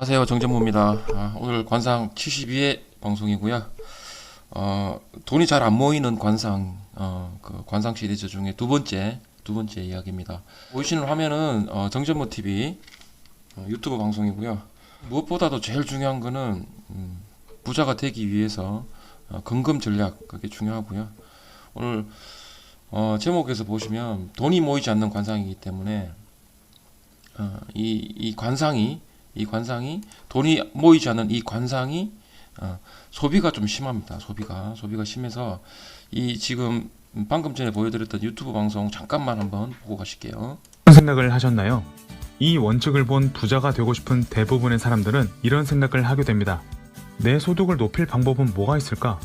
안녕하세요, 정전무입니다. 오늘 관상 72회 방송이고요. 돈이 잘 안 모이는 관상, 그 관상 시리즈 중에 두 번째 이야기입니다. 보이시는 화면은 정전무 TV 유튜브 방송이고요. 무엇보다도 제일 중요한 거는 부자가 되기 위해서 근금 전략, 그게 중요하고요. 오늘 제목에서 보시면 돈이 모이지 않는 관상이기 때문에 이 관상이 돈이 모이지 않는 이 관상이 소비가 좀 심합니다. 소비가 심해서 이 지금 방금 전에 보여드렸던 유튜브 방송 잠깐만 한번 보고 가실게요. 어떤 생각을 하셨나요? 이 원칙을 본 부자가 되고 싶은 대부분의 사람들은 이런 생각을 하게 됩니다. 내 소득을 높일 방법은 뭐가 있을까?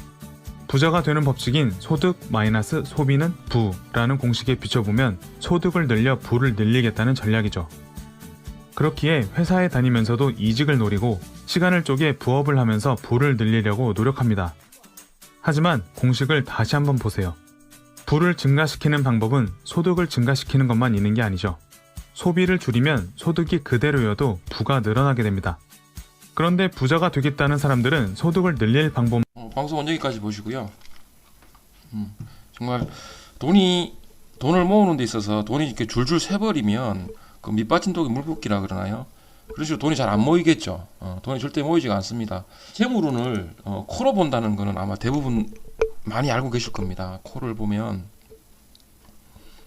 부자가 되는 법칙인 소득 마이너스 소비는 부라는 공식에 비춰보면 소득을 늘려 부를 늘리겠다는 전략이죠. 그렇기에 회사에 다니면서도 이직을 노리고 시간을 쪼개 부업을 하면서 부를 늘리려고 노력합니다. 하지만 공식을 다시 한번 보세요. 부를 증가시키는 방법은 소득을 증가시키는 것만 있는 게 아니죠. 소비를 줄이면 소득이 그대로여도 부가 늘어나게 됩니다. 그런데 부자가 되겠다는 사람들은 소득을 늘릴 방법 방송은 여기까지 보시고요. 정말 돈을 모으는 데 있어서 돈이 이렇게 줄줄 새버리면 그 밑받침 독이 물 붓기라 그러나요? 그런 식으로 돈이 잘 안 모이겠죠. 돈이 절대 모이지가 않습니다. 재물운을 코로 본다는 거는 아마 대부분 많이 알고 계실 겁니다. 코를 보면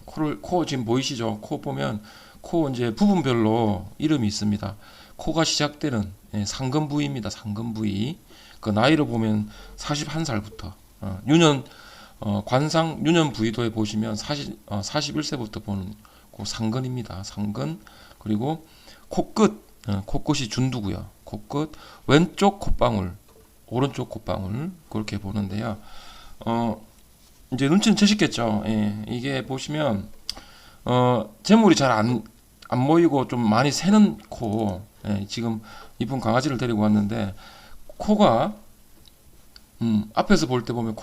코 지금 보이시죠? 코 보면 코 이제 부분별로 이름이 있습니다. 코가 시작되는 상금 부위입니다. 상금 부위. 그 나이를 보면 41살부터 관상 유년 부위도에 보시면 41세부터 보는 그 상근입니다. 상근. 그리고 코끝이 준두고요. 코끝, 왼쪽 콧방울, 오른쪽 콧방울, 그렇게 보는데요. 이제 눈치는 채셨겠죠. 이게 보시면 재물이 잘 안 모이고 좀 많이 새는 코. 지금 이쁜 강아지를 데리고 왔는데 코가 앞에서 볼 때 보면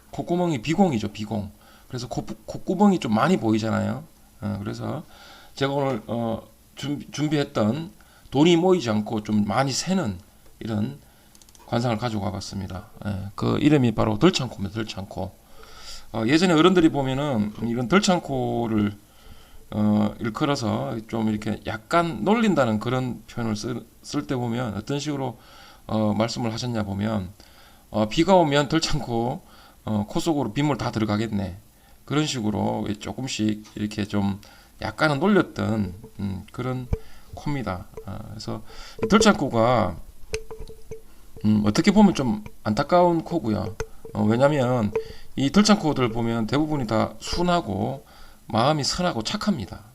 콧구멍이 비공이죠. 비공. 그래서 콧구멍이 좀 많이 보이잖아요. 그래서 제가 오늘 준비했던 돈이 모이지 않고 좀 많이 새는 이런 관상을 가지고 와봤습니다. 그 이름이 바로 덜창코입니다. 덜창코. 예전에 어른들이 보면은 이런 덜창코를 일컬어서 좀 이렇게 약간 놀린다는 그런 표현을 쓸 때 보면 어떤 식으로 말씀을 하셨냐 보면 비가 오면 덜창코 코 속으로 빗물 다 들어가겠네. 그런 식으로 조금씩 이렇게 좀 약간은 놀렸던 그런 코입니다. 그래서 덜창코가 어떻게 보면 좀 안타까운 코고요. 왜냐하면 이 덜창코들 보면 대부분이 다 순하고 마음이 선하고 착합니다.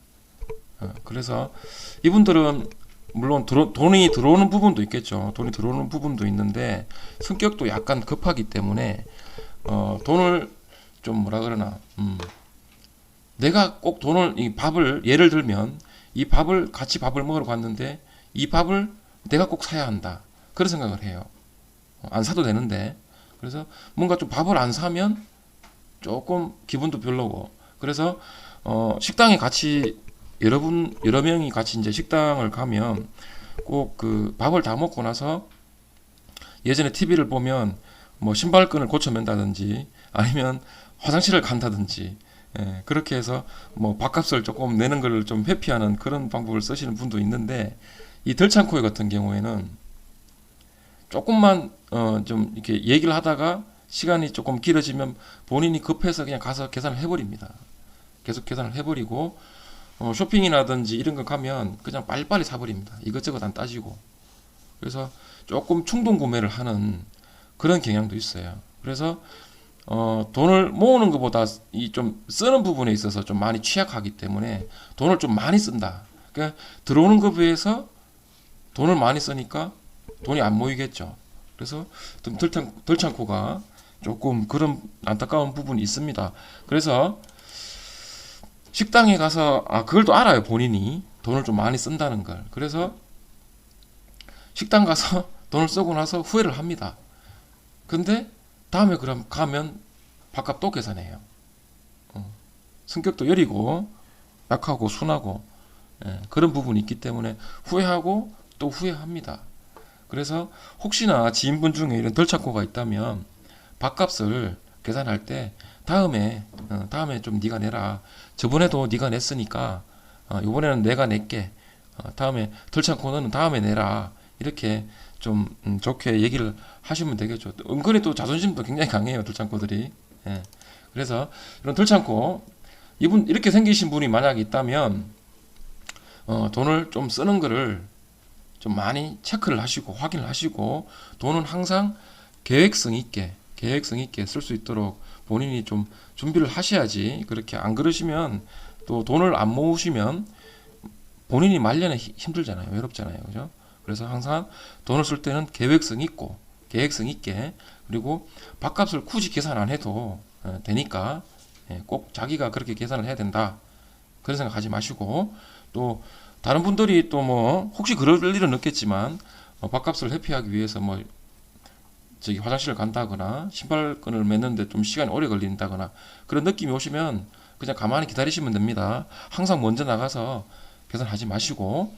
그래서 이분들은 물론 돈이 들어오는 부분도 있겠죠. 돈이 들어오는 부분도 있는데 성격도 약간 급하기 때문에 돈을 좀 뭐라 그러나 내가 꼭 이 밥을 예를 들면 이 밥을 같이 밥을 먹으러 갔는데 이 밥을 내가 꼭 사야 한다. 그런 생각을 해요. 안 사도 되는데. 그래서 뭔가 좀 밥을 안 사면 조금 기분도 별로고. 그래서 식당에 같이 여러 명이 같이 이제 식당을 가면 꼭 그 밥을 다 먹고 나서 예전에 TV를 보면 뭐 신발끈을 고쳐 맨다든지 아니면 화장실을 간다든지 그렇게 해서 뭐 밥값을 조금 내는 걸 좀 회피하는 그런 방법을 쓰시는 분도 있는데 이 덜창코에 같은 경우에는 조금만 좀 이렇게 얘기를 하다가 시간이 조금 길어지면 본인이 급해서 그냥 가서 계산을 해버립니다. 계속 계산을 해버리고 쇼핑이라든지 이런 거 가면 그냥 빨리빨리 사버립니다. 이것저것 안 따지고. 그래서 조금 충동 구매를 하는 그런 경향도 있어요. 그래서 돈을 모으는 것보다 이 좀 쓰는 부분에 있어서 좀 많이 취약하기 때문에 돈을 좀 많이 쓴다. 그러니까 들어오는 것에 비해서 돈을 많이 쓰니까 돈이 안 모이겠죠. 그래서 좀 덜창코가 조금 그런 안타까운 부분이 있습니다. 그래서 식당에 가서 그걸 또 알아요. 본인이 돈을 좀 많이 쓴다는 걸. 그래서 식당 가서 돈을 쓰고 나서 후회를 합니다. 근데 다음에 그럼 가면 밥값 또 계산해요. 성격도 여리고 약하고 순하고 그런 부분이 있기 때문에 후회하고 또 후회합니다. 그래서 혹시나 지인분 중에 이런 덜창고가 있다면 밥값을 계산할 때 다음에 좀 네가 내라. 저번에도 네가 냈으니까 이번에는 내가 낼게. 다음에 덜창고는 다음에 내라. 이렇게 좀 좋게 얘기를 하시면 되겠죠. 은근히 또 자존심도 굉장히 강해요, 덜창고들이. 예. 그래서 이런 덜창고 이분 이렇게 생기신 분이 만약에 있다면 돈을 좀 쓰는 거를 좀 많이 체크를 하시고 확인을 하시고 돈은 항상 계획성 있게 쓸 수 있도록 본인이 좀 준비를 하셔야지. 그렇게 안 그러시면 또 돈을 안 모으시면 본인이 말년에 힘들잖아요. 외롭잖아요. 그죠? 그래서 항상 돈을 쓸 때는 계획성 있게 그리고 밥값을 굳이 계산 안 해도 되니까 꼭 자기가 그렇게 계산을 해야 된다. 그런 생각하지 마시고 또 다른 분들이 또 뭐 혹시 그럴 일은 없겠지만 밥값을 회피하기 위해서 뭐 저기 화장실을 간다거나 신발끈을 맺는데 좀 시간이 오래 걸린다거나 그런 느낌이 오시면 그냥 가만히 기다리시면 됩니다. 항상 먼저 나가서 계산하지 마시고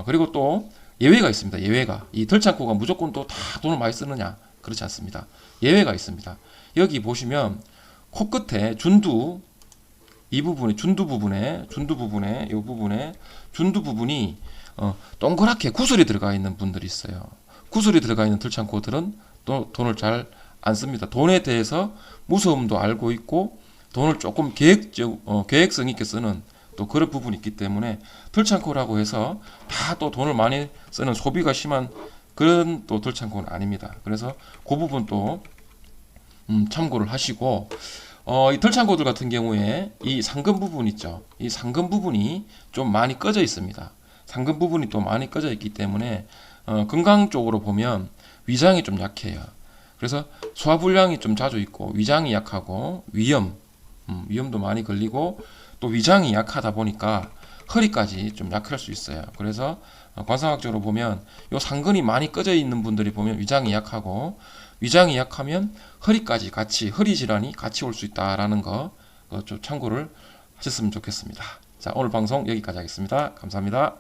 그리고 또 예외가 있습니다. 예외가 이 덜창고가 무조건 또 다 돈을 많이 쓰느냐 그렇지 않습니다. 예외가 있습니다. 여기 보시면 코끝에 준두 이 부분에 준두 부분에 준두 부분이 동그랗게 구슬이 들어가 있는 분들이 있어요. 구슬이 들어가 있는 덜창고들은 또 돈을 잘 안 씁니다. 돈에 대해서 무서움도 알고 있고 돈을 조금 계획성 있게 쓰는 또 그런 부분이 있기 때문에 덜창고라고 해서 다 또 돈을 많이 쓰는 소비가 심한 그런 또 덜창고는 아닙니다. 그래서 그 부분 또 참고를 하시고 이 덜창고들 같은 경우에 이 상근 부분 있죠. 이 상근 부분이 좀 많이 꺼져 있습니다. 상근 부분이 또 많이 꺼져 있기 때문에 건강 쪽으로 보면 위장이 좀 약해요. 그래서 소화불량이 좀 자주 있고 위장이 약하고 위염도 많이 걸리고 또 위장이 약하다 보니까 허리까지 좀 약할 수 있어요. 그래서 관상학적으로 보면 요 상근이 많이 꺼져 있는 분들이 보면 위장이 약하고 위장이 약하면 허리까지 같이 허리 질환이 같이 올 수 있다라는 거 좀 참고를 하셨으면 좋겠습니다. 자, 오늘 방송 여기까지 하겠습니다. 감사합니다.